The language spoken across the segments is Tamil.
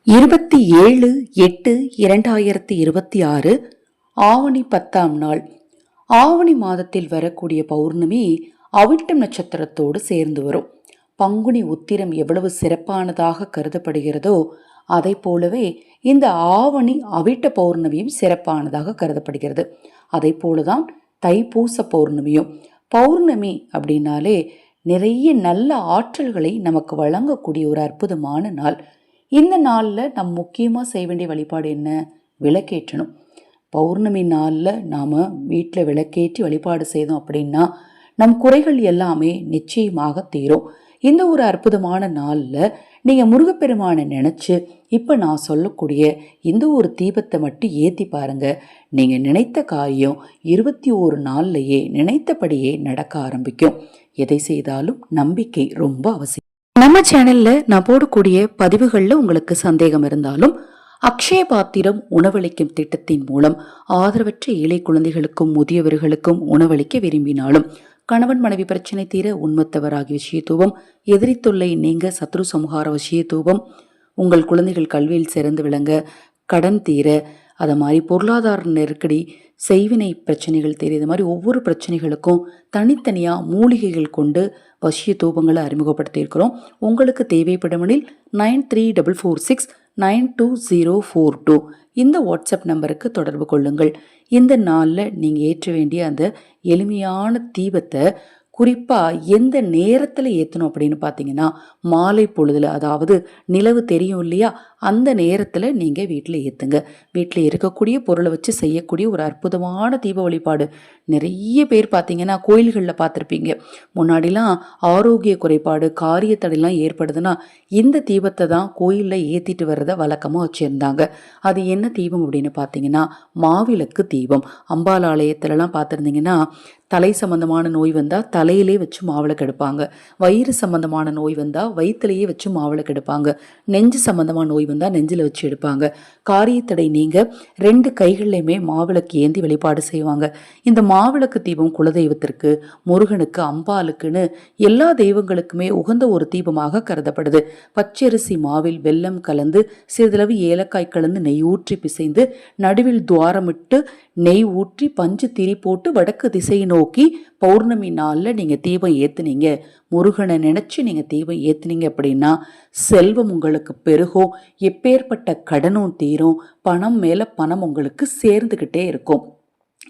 27/8/2026 ஆவணி 10ஆம் நாள். ஆவணி மாதத்தில் வரக்கூடிய பௌர்ணமி அவிட்டம் நட்சத்திரத்தோடு சேர்ந்து வரும். பங்குனி உத்திரம் எவ்வளவு சிறப்பானதாக கருதப்படுகிறதோ அதை போலவே இந்த ஆவணி அவிட்ட பௌர்ணமியும் சிறப்பானதாக கருதப்படுகிறது. அதை போலதான் தைப்பூச பௌர்ணமியும். பௌர்ணமி அப்படின்னாலே நிறைய நல்ல ஆற்றல்களை நமக்கு வழங்கக்கூடிய ஒரு அற்புதமான நாள். இந்த நாளில் நம் முக்கியமாக செய்ய வேண்டிய வழிபாடு என்ன? விளக்கேற்றணும். பௌர்ணமி நாளில் நாம் வீட்டில் விளக்கேற்றி வழிபாடு செய்தோம் அப்படின்னா நம் குறைகள் எல்லாமே நிச்சயமாக தீரும். இந்த ஒரு அற்புதமான நாளில் நீங்கள் முருகப்பெருமானை நினச்சி இப்போ நான் சொல்லக்கூடிய இந்த ஒரு தீபத்தை மட்டும் ஏற்றி பாருங்கள். நீங்கள் நினைத்த காரியம் 21 நாள்லையே நினைத்தபடியே நடக்க ஆரம்பிக்கும். எதை செய்தாலும் நம்பிக்கை ரொம்ப அவசியம். நம்ம சேனல்ல நான் போடக்கூடிய பதிவுகளில் உங்களுக்கு சந்தேகம் இருந்தாலும் அக்ஷய பாத்திரம் உணவளிக்கும் திட்டத்தின் மூலம் ஆதரவற்ற ஏழை குழந்தைகளுக்கும் முதியவர்களுக்கும் உணவளிக்க விரும்பினாலும், கணவன் மனைவி பிரச்சனை தீர உண்மத்தவராகி விஷயத்துவம், எதிரி தொல்லை நீங்க சத்ரு சம்ஹார விஷயத்துவம், உங்கள் குழந்தைகள் கல்வியில் சிறந்து விளங்க, கடன் தீர, அதை மாதிரி பொருளாதார நெருக்கடி, செய்வினை பிரச்சனைகள் தெரியுது மாதிரி ஒவ்வொரு பிரச்சனைகளுக்கும் தனித்தனியாக மூலிகைகள் கொண்டு வசிய தூபங்களை அறிமுகப்படுத்தியிருக்கிறோம். உங்களுக்கு தேவைப்படுமெனில் 9344692042 இந்த வாட்ஸ்அப் நம்பருக்கு தொடர்பு கொள்ளுங்கள். இந்த நாளில் நீங்கள் ஏற்ற வேண்டிய அந்த எளிமையான தீபத்தை குறிப்பாக எந்த நேரத்தில் ஏற்றணும் அப்படின்னு பார்த்தீங்கன்னா, மாலை பொழுதில், அதாவது நிலவு தெரியும் இல்லையா, அந்த நேரத்தில் நீங்கள் வீட்டில் ஏற்றுங்க. வீட்டில் இருக்கக்கூடிய பொருளை வச்சு செய்யக்கூடிய ஒரு அற்புதமான தீப வழிபாடு. நிறைய பேர் பார்த்தீங்கன்னா கோயில்களில் பார்த்துருப்பீங்க. முன்னாடிலாம் ஆரோக்கிய குறைபாடு, காரிய தடைலாம் ஏற்படுதுன்னா இந்த தீபத்தை தான் கோயிலில் ஏற்றிட்டு வர்றதை வழக்கமாக வச்சுருந்தாங்க. அது என்ன தீபம் அப்படின்னு பார்த்தீங்கன்னா, மாவிளக்கு தீபம். அம்பாள் ஆலயத்திலலாம் பார்த்துருந்தீங்கன்னா தலை சம்பந்தமான நோய் வந்தால் தலையிலே வச்சு மாவிளக்கு எடுப்பாங்க. வயிறு சம்பந்தமான நோய் வந்தால் வயிற்றுலையே வச்சு மாவிளக்கு எடுப்பாங்க. நெஞ்சு சம்பந்தமான நோய் வந்தால் நெஞ்சில் வச்சு எடுப்பாங்க. காரியத்தடை நீங்க 2 கைகள்லையுமே மாவிளக்கு ஏந்தி வழிபாடு செய்வாங்க. இந்த மாவிளக்கு தீபம் குலதெய்வத்திற்கு, முருகனுக்கு, அம்பாளுக்குன்னு எல்லா தெய்வங்களுக்குமே உகந்த ஒரு தீபமாக கருதப்படுது. பச்சரிசி மாவில் வெல்லம் கலந்து சிறிதளவு ஏலக்காய் கலந்து நெய் ஊற்றி பிசைந்து நடுவில் துவாரமிட்டு நெய் ஊற்றி பஞ்சு திரி போட்டு வடக்கு திசையை நோக்கி பௌர்ணமி நாளில் நீங்கள் தீபம் ஏற்றுனீங்க, முருகனை நினச்சி நீங்கள் தீபம் ஏற்றுனீங்க அப்படின்னா செல்வம் உங்களுக்கு பெருகும், எப்பேற்பட்ட கடனும் தீரும், பணம் மேலே பணம் உங்களுக்கு சேர்ந்துக்கிட்டே இருக்கும்.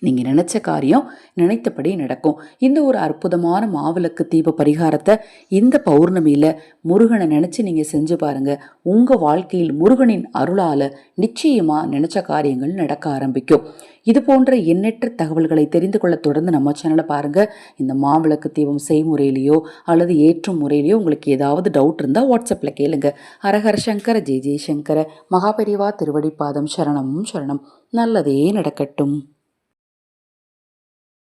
நீங்கள் நினச்ச காரியம் நினைத்தபடி நடக்கும். இந்த ஒரு அற்புதமான மாவிளக்கு தீப பரிகாரத்தை இந்த பௌர்ணமியில் முருகனை நினச்சி நீங்கள் செஞ்சு பாருங்கள். உங்கள் வாழ்க்கையில் முருகனின் அருளால் நிச்சயமாக நினச்ச காரியங்கள் நடக்க ஆரம்பிக்கும். இது போன்ற எண்ணற்ற தகவல்களை தெரிந்து கொள்ள தொடர்ந்து நம்ம சேனலை பாருங்கள். இந்த மாவிளக்கு தீபம் செய்முறையிலையோ அல்லது ஏற்றும் முறையிலையோ உங்களுக்கு ஏதாவது டவுட் இருந்தால் வாட்ஸ்அப்பில் கேளுங்க. ஹரஹர சங்கர ஜெய ஜெயசங்கர. மகாபெரிவா திருவடிப்பாதம் சரணம் சரணம். நல்லதே நடக்கட்டும்.